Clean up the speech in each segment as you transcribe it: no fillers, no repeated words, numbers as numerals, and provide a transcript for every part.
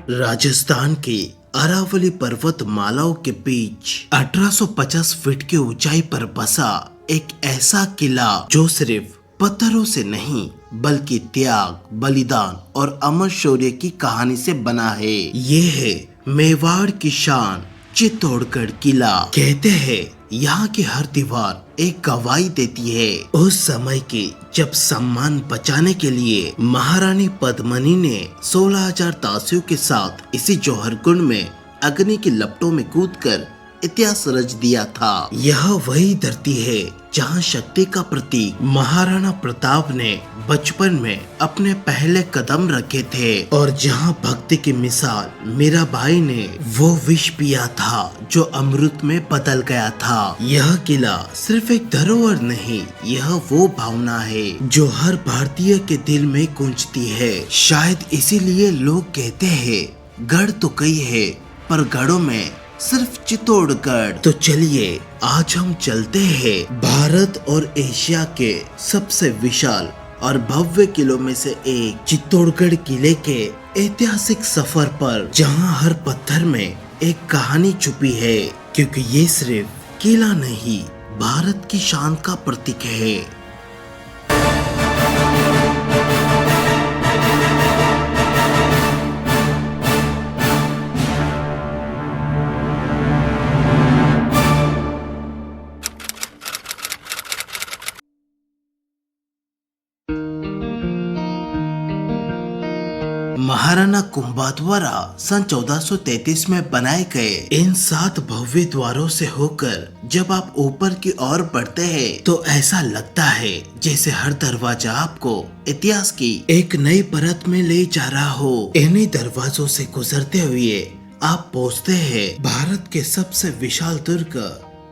राजस्थान के अरावली पर्वत मालाओं के बीच 1850 फीट की ऊंचाई पर बसा एक ऐसा किला जो सिर्फ पत्थरों से नहीं बल्कि त्याग, बलिदान और अमर शौर्य की कहानी से बना है। ये है मेवाड़ की शान चित्तौड़गढ़ किला। कहते हैं यहाँ की हर दीवार एक गवाही देती है उस समय की जब सम्मान बचाने के लिए महारानी पद्मिनी ने 16,000 दासियों के साथ इसी जौहर कुंड में अग्नि की लपटों में कूदकर इतिहास रच दिया था। यह वही धरती है जहाँ शक्ति का प्रतीक महाराणा प्रताप ने बचपन में अपने पहले कदम रखे थे और जहाँ भक्ति की मिसाल मीराबाई ने वो विष पिया था जो अमृत में बदल गया था। यह किला सिर्फ एक धरोहर नहीं, यह वो भावना है जो हर भारतीय के दिल में गूंजती है। शायद इसीलिए लोग कहते हैं गढ़ तो कई है पर गढ़ों में सिर्फ चित्तौड़गढ़। तो चलिए आज हम चलते हैं भारत और एशिया के सबसे विशाल और भव्य किलों में से एक चित्तौड़गढ़ किले के ऐतिहासिक सफर पर, जहां हर पत्थर में एक कहानी छुपी है, क्योंकि ये सिर्फ किला नहीं भारत की शान का प्रतीक है। महाराणा कुंभा द्वारा सन 1433 में बनाए गए इन 7 भव्य द्वारों से होकर जब आप ऊपर की ओर बढ़ते हैं तो ऐसा लगता है जैसे हर दरवाजा आपको इतिहास की एक नई परत में ले जा रहा हो। इन्हीं दरवाजों से गुजरते हुए आप पहुँचते हैं भारत के सबसे विशाल दुर्ग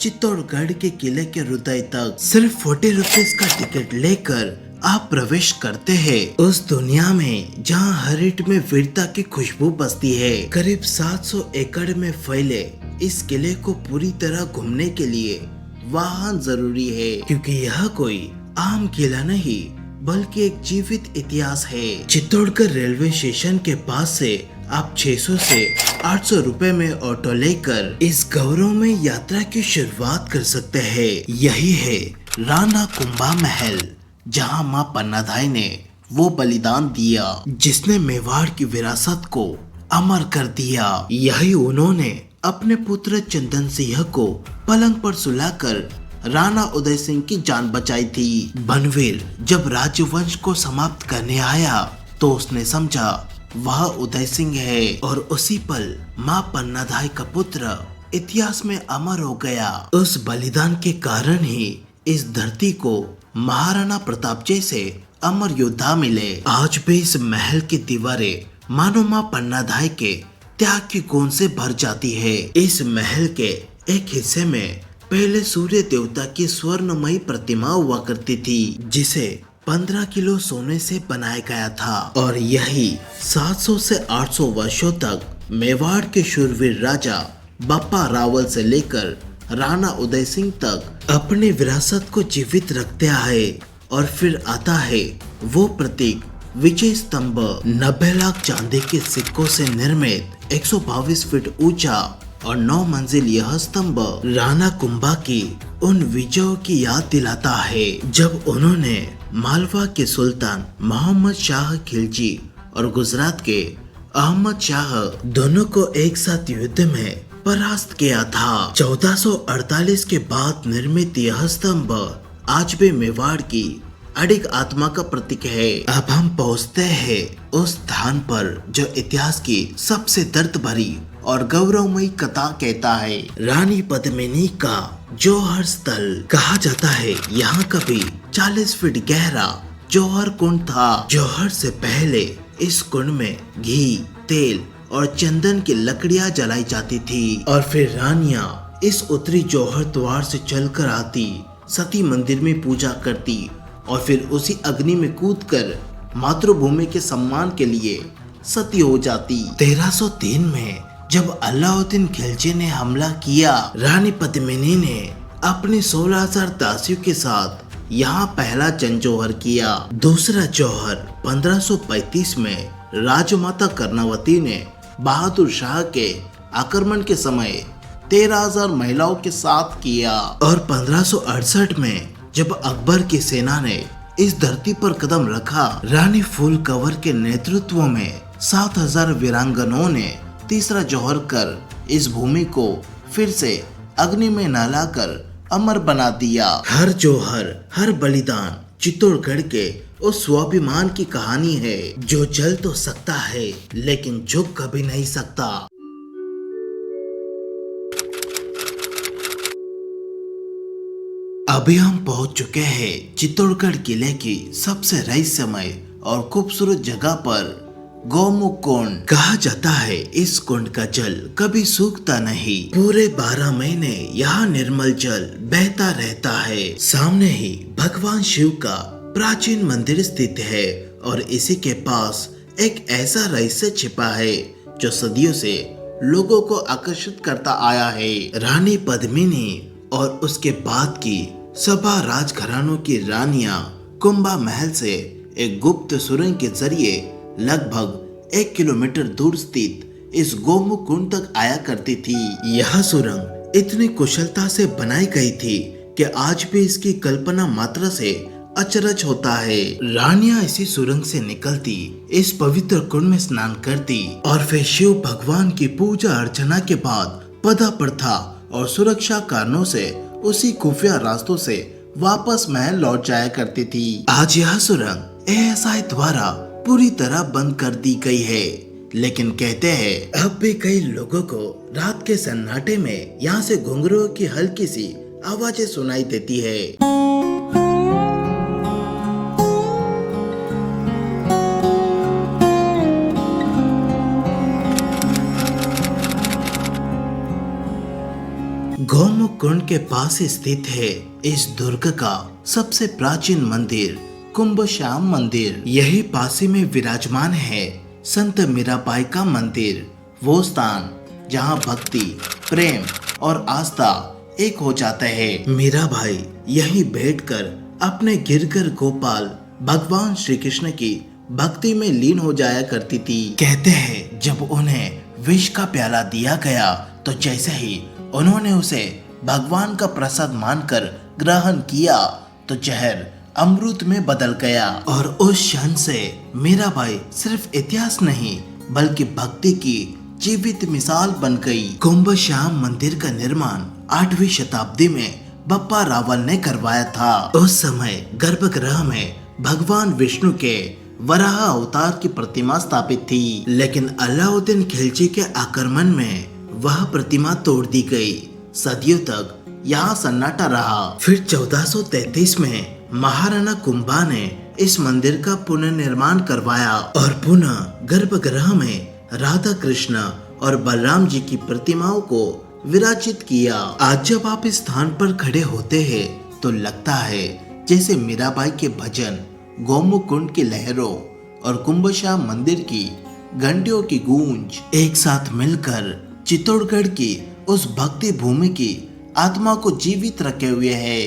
चित्तौड़गढ़ के किले के हृदय तक। सिर्फ 40 रुपीज का टिकट लेकर आप प्रवेश करते हैं उस दुनिया में जहां हर ईंट में वीरता की खुशबू बसती है। करीब 700 एकड़ में फैले इस किले को पूरी तरह घूमने के लिए वाहन जरूरी है, क्योंकि यह कोई आम किला नहीं बल्कि एक जीवित इतिहास है। चित्तौड़गढ़ रेलवे स्टेशन के पास से आप 600 से 800 रुपए में ऑटो लेकर इस गौरवमय यात्रा की शुरुआत कर सकते हैं। यही है राणा कुंभा महल, जहां मां पन्नाधाय ने वो बलिदान दिया जिसने मेवाड़ की विरासत को अमर कर दिया। यही उन्होंने अपने पुत्र चंदन सिंह को पलंग पर सुलाकर राणा उदय सिंह की जान बचाई थी। बनवीर जब राजवंश को समाप्त करने आया तो उसने समझा वह उदय सिंह है और उसी पल मां पन्नाधाय का पुत्र इतिहास में अमर हो गया। उस बलिदान के कारण ही इस धरती को महाराणा प्रताप जैसे अमर योद्धा मिले। आज भी इस महल की दीवारें मानो मां पन्नाधाय के त्याग की गूंज से भर जाती है। इस महल के एक हिस्से में पहले सूर्य देवता की स्वर्णमयी प्रतिमा हुआ करती थी, जिसे 15 किलो सोने से बनाया गया था और यही 700 से 800 वर्षों तक मेवाड़ के शूरवीर राजा बप्पा रावल से लेकर राणा उदय सिंह तक अपनी विरासत को जीवित रखते आए। और फिर आता है वो प्रतीक विजय स्तंभ, 90 लाख चांदी के सिक्कों से निर्मित 122 फीट ऊंचा और 9 मंजिल यह स्तंभ राणा कुंभा की उन विजयों की याद दिलाता है जब उन्होंने मालवा के सुल्तान मोहम्मद शाह खिलजी और गुजरात के अहमद शाह दोनों को एक साथ युद्ध में परास्त किया था। 1448 के बाद निर्मित यह स्तंभ आज भी मेवाड़ की अडिग आत्मा का प्रतीक है। अब हम पहुंचते हैं उस स्थान पर जो इतिहास की सबसे दर्द भरी और गौरवमयी कथा कहता है। रानी पद्मिनी का जौहर स्थल कहा जाता है। यहाँ कभी 40 फीट गहरा जौहर कुंड था। जौहर से पहले इस कुंड में घी, तेल और चंदन की लकड़ियां जलाई जाती थी और फिर रानियां इस उत्तरी जौहर द्वार से चलकर आती, सती मंदिर में पूजा करती और फिर उसी अग्नि में कूदकर मातृभूमि के सम्मान के लिए सती हो जाती। 1303 में जब अलाउद्दीन खिलजी ने हमला किया, रानी पद्मिनी ने अपनी 16,000 दासियों के साथ यहाँ पहला जन जौहर किया। दूसरा जौहर 1535 में राजमाता कर्णावती ने बहादुर शाह के आक्रमण के समय 13,000 महिलाओं के साथ किया। और 1568 में जब अकबर की सेना ने इस धरती पर कदम रखा, रानी फूल कंवर के नेतृत्व में 7,000 वीरांगनाओं ने तीसरा जौहर कर इस भूमि को फिर से अग्नि में नहलाकर अमर बना दिया। हर जौहर, हर बलिदान चित्तौड़गढ़ के उस स्वाभिमान की कहानी है जो जल तो सकता है लेकिन झुक कभी नहीं सकता। अभी हम पहुंच चुके हैं चित्तौड़गढ़ किले की सबसे रहस्यमय और खूबसूरत जगह पर, गौमुख कुंड। कहा जाता है इस कुंड का जल कभी सूखता नहीं, पूरे 12 महीने यहाँ निर्मल जल बहता रहता है। सामने ही भगवान शिव का प्राचीन मंदिर स्थित है और इसी के पास एक ऐसा रहस्य छिपा है जो सदियों से लोगों को आकर्षित करता आया है। रानी पद्मिनी और उसके बाद की सभा राजघरानों की रानियां कुंभा महल से एक गुप्त सुरंग के जरिए लगभग 1 किलोमीटर दूर स्थित इस गौमुख कुंड तक आया करती थी। यह सुरंग इतनी कुशलता से बनाई गई थी कि आज भी इसकी कल्पना मात्र से अचरज होता है। रानियां इसी सुरंग से निकलती, इस पवित्र कुंड में स्नान करती और फिर शिव भगवान की पूजा अर्चना के बाद पदा प्रथा और सुरक्षा कारणों से उसी खुफिया रास्तों से वापस महल लौट जाया करती थी। आज यह सुरंग एएसआई द्वारा पूरी तरह बंद कर दी गई है, लेकिन कहते हैं अब भी कई लोगों को रात के सन्नाटे में यहाँ से घुंघरूओं की हल्की सी आवाजें सुनाई देती है। गौमुख कुंड के पास स्थित है इस दुर्ग का सबसे प्राचीन मंदिर, कुंभश्याम मंदिर। यही पासी में विराजमान है संत मीराबाई का मंदिर, वो स्थान जहाँ भक्ति, प्रेम और आस्था एक हो जाता है। मीराबाई यहीं बैठकर अपने गिरधर गोपाल भगवान श्री कृष्ण की भक्ति में लीन हो जाया करती थी। कहते हैं जब उन्हें विष का प्याला दिया गया तो जैसे ही उन्होंने उसे भगवान का प्रसाद मानकर ग्रहण किया तो जहर अमृत में बदल गया और उस क्षण से मीराबाई सिर्फ इतिहास नहीं बल्कि भक्ति की जीवित मिसाल बन गई। कुंभश्याम मंदिर का निर्माण 8वीं शताब्दी में बप्पा रावल ने करवाया था। उस समय गर्भगृह में भगवान विष्णु के वराह अवतार की प्रतिमा स्थापित थी, लेकिन अलाउद्दीन खिलजी के आक्रमण में वह प्रतिमा तोड़ दी गई। सदियों तक यहाँ सन्नाटा रहा। फिर 1433 में महाराणा कुंभा ने इस मंदिर का पुनर्निर्माण करवाया और पुनः गर्भगृह में राधा कृष्ण और बलराम जी की प्रतिमाओं को विराजित किया। आज जब आप इस स्थान पर खड़े होते हैं तो लगता है जैसे मीराबाई के भजन, गौमुख कुंड की लहरों और कुंभश्याम मंदिर की घंटियों की गूंज एक साथ मिलकर चित्तौड़गढ़ की उस भक्ति भूमि की आत्मा को जीवित रखे हुए है।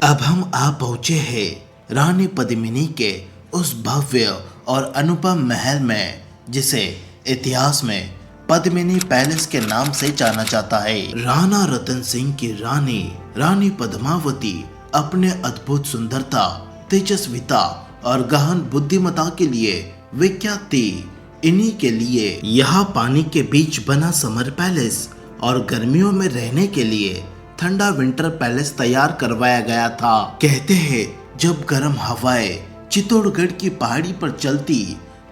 अब हम आ पहुंचे हैं रानी पद्मिनी के उस भव्य और अनुपम महल में जिसे इतिहास में पद्मिनी पैलेस के नाम से जाना जाता है। राणा रतन सिंह की रानी रानी पद्मावती अपने अद्भुत सुंदरता, तेजस्विता और गहन बुद्धिमत्ता के लिए विख्यात थी। इन्हीं के लिए यहाँ पानी के बीच बना समर पैलेस और गर्मियों में रहने के लिए ठंडा विंटर पैलेस तैयार करवाया गया था। कहते हैं जब गर्म हवाएं चित्तौड़गढ़ की पहाड़ी पर चलती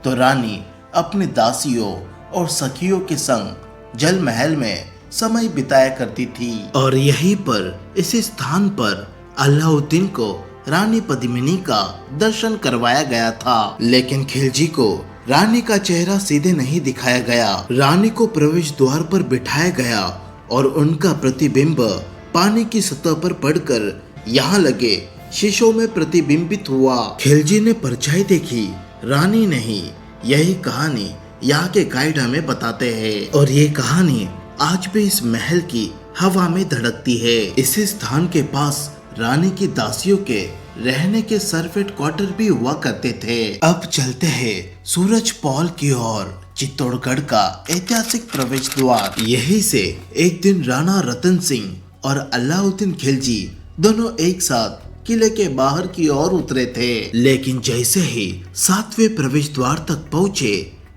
तो रानी अपने दासियों और सखियों के संग जल महल में समय बिताया करती थी और यहीं पर इसी स्थान पर अलाउद्दीन को रानी पद्मिनी का दर्शन करवाया गया था। लेकिन खिलजी को रानी का चेहरा सीधे नहीं दिखाया गया। रानी को प्रवेश द्वार पर बिठाया गया और उनका प्रतिबिंब पानी की सतह पर पड़कर यहाँ लगे शीशों में प्रतिबिंबित हुआ। खिलजी ने परछाई देखी, रानी नहीं। यही कहानी यहाँ के गाइड हमें बताते हैं और ये कहानी आज भी इस महल की हवा में धड़कती है। इसी स्थान के पास रानी की दासियों के रहने के सर्वेंट क्वार्टर भी हुआ करते थे। अब चलते हैं सूरज पॉल की ओर। चित्तौड़गढ़ का ऐतिहासिक प्रवेश द्वार। यही से एक दिन राणा रतन सिंह और अलाउद्दीन खिलजी दोनों एक साथ किले के बाहर की ओर उतरे थे। लेकिन जैसे ही 7वें प्रवेश द्वार तक पहुँचे,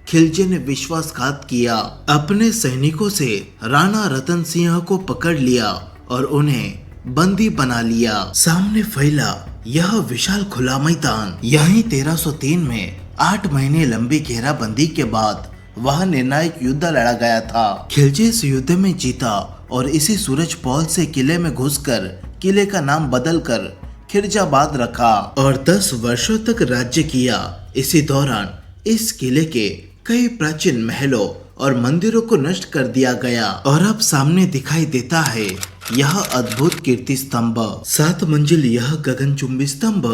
खिलजी ने विश्वासघात किया। अपने सैनिकों से राणा रतन सिंह को पकड़ लिया और उन्हें बंदी बना लिया। सामने फैला यह विशाल खुला मैदान। यहीं 1303 में 8 महीने लंबी घेराबंदी के बाद वह निर्णायक युद्ध लड़ा गया था। खिलजी इस युद्ध में जीता और इसी सूरज पॉल से किले में घुसकर किले का नाम बदलकर खिरजाबाद रखा और 10 वर्षों तक राज्य किया। इसी दौरान इस किले के कई प्राचीन महलों और मंदिरों को नष्ट कर दिया गया और अब सामने दिखाई देता है यह अद्भुत कीर्ति स्तंभ। 7 मंजिल यह गगनचुंबी स्तंभ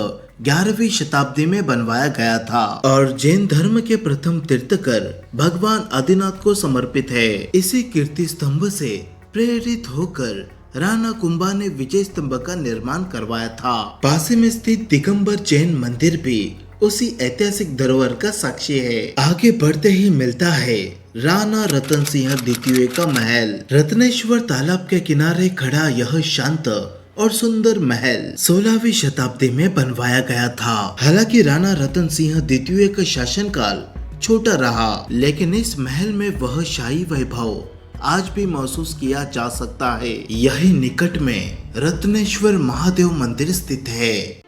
11वीं शताब्दी में बनवाया गया था और जैन धर्म के प्रथम तीर्थकर भगवान आदिनाथ को समर्पित है। इसी कीर्ति स्तंभ से प्रेरित होकर राणा कुंभा ने विजय स्तंभ का निर्माण करवाया था। पास में स्थित दिगंबर जैन मंदिर भी उसी ऐतिहासिक धरोहर का साक्षी है। आगे बढ़ते ही मिलता है राणा रतन सिंह द्वितीय का महल। रत्नेश्वर तालाब के किनारे खड़ा यह शांत और सुंदर महल 16वीं शताब्दी में बनवाया गया था। हालांकि राणा रतन सिंह द्वितीय का शासनकाल छोटा रहा, लेकिन इस महल में वह शाही वैभव आज भी महसूस किया जा सकता है। यही निकट में रत्नेश्वर महादेव मंदिर स्थित है।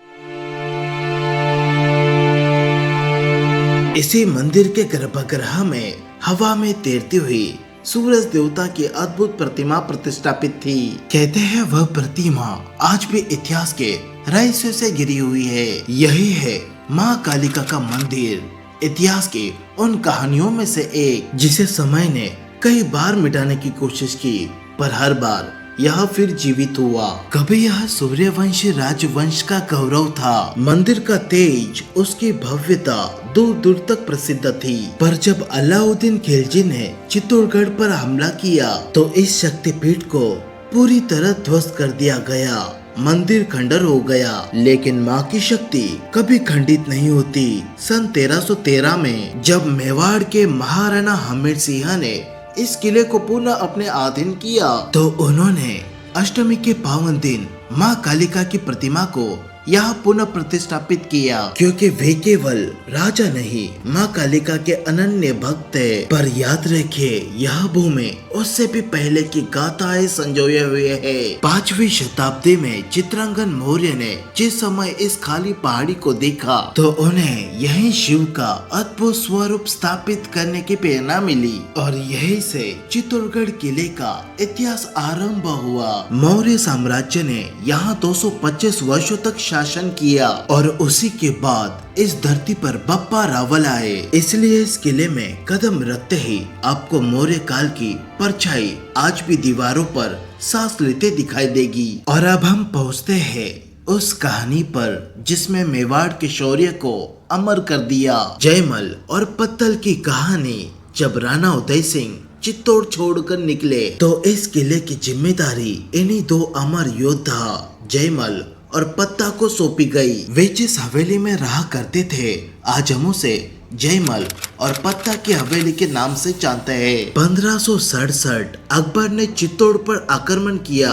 इसी मंदिर के गर्भगृह में हवा में तैरती हुई सूरज देवता की अद्भुत प्रतिमा प्रतिष्ठापित थी। कहते हैं वह प्रतिमा आज भी इतिहास के रहस्यों से घिरी हुई है। यही है माँ कालिका का मंदिर, इतिहास की उन कहानियों में से एक जिसे समय ने कई बार मिटाने की कोशिश की, पर हर बार यह फिर जीवित हुआ। कभी यह सूर्यवंशी राजवंश का गौरव था। मंदिर का तेज, उसकी भव्यता दूर दूर तक प्रसिद्ध थी। पर जब अलाउद्दीन खिलजी ने चित्तौड़गढ़ पर हमला किया तो इस शक्तिपीठ को पूरी तरह ध्वस्त कर दिया गया। मंदिर खंडर हो गया, लेकिन माँ की शक्ति कभी खंडित नहीं होती। सन 1313 में जब मेवाड़ के महाराणा हमीर सिंह ने इस किले को पुनः अपने अधीन किया तो उन्होंने अष्टमी के पावन दिन माँ कालिका की प्रतिमा को यहाँ पुनः प्रतिष्ठापित किया, क्योंकि वे केवल राजा नहीं माँ कालिका के अनन्य भक्त है। पर याद रखिए यह भूमि उससे भी पहले की गाथाएं संजोए हुए है। 5वीं शताब्दी में चित्रांगन मौर्य ने जिस समय इस खाली पहाड़ी को देखा तो उन्हें यही शिव का अद्भुत स्वरूप स्थापित करने की प्रेरणा मिली और यही से चित्तौड़गढ़ किले का इतिहास आरंभ हुआ। मौर्य साम्राज्य ने यहाँ 225 वर्षों तक शासन किया और उसी के बाद इस धरती पर बप्पा रावल आए। इसलिए इस किले में कदम रखते ही आपको मौर्य काल की परछाई आज भी दीवारों पर सांस लेते दिखाई देगी। और अब हम पहुँचते हैं उस कहानी पर जिसमें मेवाड़ के शौर्य को अमर कर दिया। जयमल और पत्तल की कहानी। जब राणा उदय सिंह चित्तौड़ छोड़कर निकले तो इस किले की जिम्मेदारी इन्हीं 2 अमर योद्धा जयमल और पत्ता को सौंपी गई। वे जिस हवेली में रहा करते थे आज हम उसे जयमल और पत्ता की हवेली के नाम से जानते हैं। 1567 अकबर ने चित्तौड़ पर आक्रमण किया,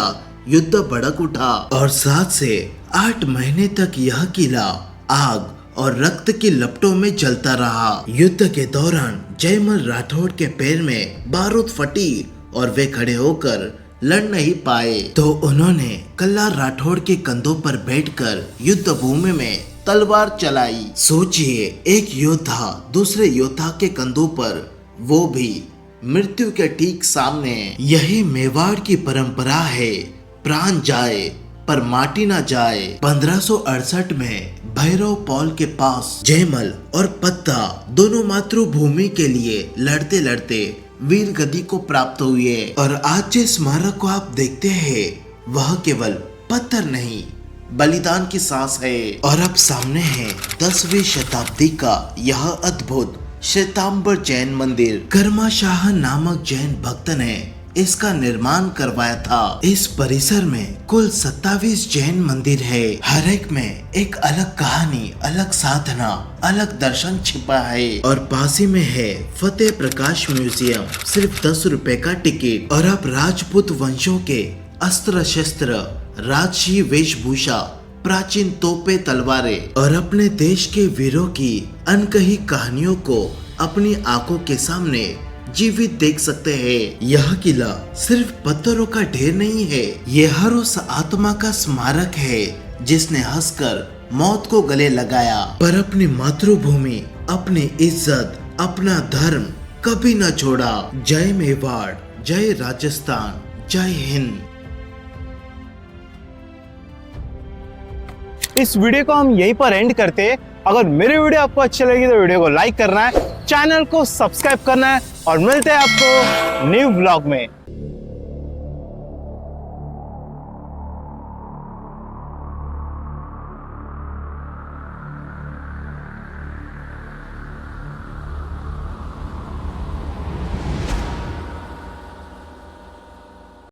युद्ध भड़क उठा और 7 से 8 महीने तक यह किला आग और रक्त की लपटों में जलता रहा। युद्ध के दौरान जयमल राठौड़ के पैर में बारूद फटी और वे खड़े होकर लड़ नहीं पाए तो उन्होंने कल्लार राठौड़ के कंधों पर बैठकर युद्ध भूमि में तलवार चलाई। सोचिए, एक योद्धा दूसरे योद्धा के कंधों पर, वो भी मृत्यु के ठीक सामने। यही मेवाड़ की परंपरा है, प्राण जाए पर माटी ना जाए। 1568 में भैरव पॉल के पास जयमल और पत्ता दोनों मातृभूमि के लिए लड़ते लड़ते वीर गति को प्राप्त हुए और आज जिस स्मारक को आप देखते हैं वह केवल पत्थर नहीं बलिदान की सांस है। और अब सामने है 10वीं शताब्दी का यह अद्भुत श्वेतांबर जैन मंदिर। कर्मा शाह नामक जैन भक्त ने इसका निर्माण करवाया था। इस परिसर में कुल 27 जैन मंदिर है। हर एक में एक अलग कहानी, अलग साधना, अलग दर्शन छिपा है। और पास ही में है फतेह प्रकाश म्यूजियम, सिर्फ 10 रुपए का टिकट। और आप राजपूत वंशों के अस्त्र शस्त्र, राजसी वेशभूषा, प्राचीन तोपे, तलवारें और अपने देश के वीरों की अनकही कहानियों को अपनी आंखों के सामने जीवित देख सकते हैं। यह किला सिर्फ पत्थरों का ढेर नहीं है, ये हर उस आत्मा का स्मारक है जिसने हंसकर मौत को गले लगाया, पर अपनी मातृभूमि, अपनी इज्जत, अपना धर्म कभी न छोड़ा। जय मेवाड़, जय राजस्थान, जय हिंद। इस वीडियो को हम यहीं पर एंड करते हैं। अगर मेरी वीडियो आपको अच्छी लगी तो वीडियो को लाइक करना है, चैनल को सब्सक्राइब करना है और मिलते हैं आपको न्यू व्लॉग में।